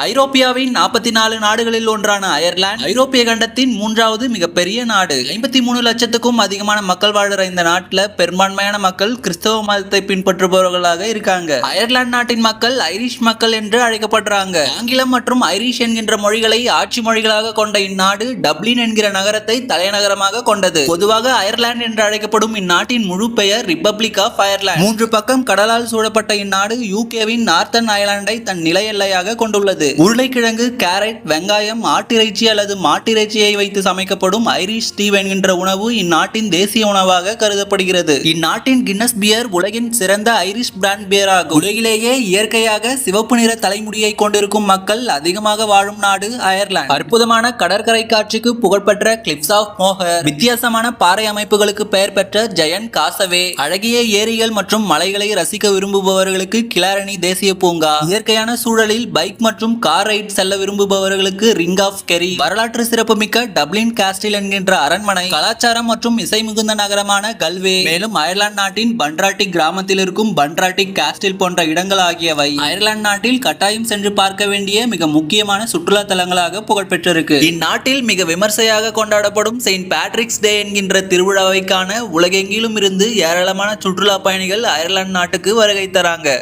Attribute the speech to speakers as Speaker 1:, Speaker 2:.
Speaker 1: ஐரோப்பியாவின் 44 நாடுகளில் ஒன்றான அயர்லாந்து ஐரோப்பிய கண்டத்தின் மூன்றாவது மிகப்பெரிய நாடு. 53 லட்சத்துக்கும் அதிகமான மக்கள் வாழ்கிற இந்த நாட்டில் பெரும்பான்மையான மக்கள் கிறிஸ்தவ மதத்தை பின்பற்றுபவர்களாக இருக்காங்க. அயர்லாந்து நாட்டின் மக்கள் ஐரிஷ் மக்கள் என்று அழைக்கப்படுறாங்க. ஆங்கிலம் மற்றும் ஐரிஷ் என்கின்ற மொழிகளை ஆட்சி மொழிகளாக கொண்ட இந்நாடு டப்ளின் என்கிற நகரத்தை தலைநகரமாக கொண்டது. பொதுவாக அயர்லாந்து என்று அழைக்கப்படும் இந்நாட்டின் முழு பெயர் ரிப்பப்ளிக் ஆஃப் அயர்லாந்து. 3 பக்கம் கடலால் சூழப்பட்ட இந்நாடு யூகேவின் நார்த்தன் அயர்லாந்தை தன் நில எல்லையாக கொண்டுள்ளது. உருளைக்கிழங்கு, கேரட், வெங்காயம், ஆட்டிறைச்சி அல்லது மாட்டிறைச்சியை வைத்து சமைக்கப்படும் ஐரிஷ் ஸ்டீவ் என்கின்ற உணவு இந்நாட்டின் தேசிய உணவாக கருதப்படுகிறது. இந்நாட்டின் கின்னஸ் பியர் உலகின் சிறந்த ஐரிஷ் பிராண்ட் பியர் ஆகும். உலகிலேயே இயற்கையாக சிவப்பு நிற தலைமுடியை கொண்டிருக்கும் மக்கள் அதிகமாக வாழும் நாடு அயர்லாந்து. அற்புதமான கடற்கரை காட்சிக்கு புகழ்பெற்ற கிளிப்ஸ் ஆஃப் மோஹர், வித்தியாசமான பாறை அமைப்புகளுக்கு பெயர் பெற்ற ஜெயண்ட் காசவே, அழகிய ஏரிகள் மற்றும் மலைகளை ரசிக்க விரும்புபவர்களுக்கு கிளாரணி தேசிய பூங்கா, இயற்கையான சூழலில் பைக் மற்றும் கார் ரைட் செல்ல விரும்புபவர்களுக்கு ரிங் ஆஃப் கெரி, வரலாற்று சிறப்புமிக்க டப்ளின் காஸ்டில் என்கின்ற அரண்மனை, கலாச்சாரம் மற்றும் இசை மிகுந்த நகரமான கல்வே, மேலும் அயர்லாந்து நாட்டின் பன்ராட்டிக் கிராமத்தில் இருக்கும் பன்ராட்டிக் காஸ்டில் போன்ற இடங்கள் ஆகியவை அயர்லாந்து நாட்டில் கட்டாயம் சென்று பார்க்க வேண்டிய மிக முக்கியமான சுற்றுலா தலங்களாக புகழ்பெற்றிருக்கு. இந்நாட்டில் மிக விமர்சையாக கொண்டாடப்படும் செயின்ட் பேட்ரிக்ஸ் டே என்கின்ற திருவிழாவை காண உலகெங்கிலும் இருந்து ஏராளமான சுற்றுலா பயணிகள் அயர்லாந்து நாட்டுக்கு வருகை தராங்க.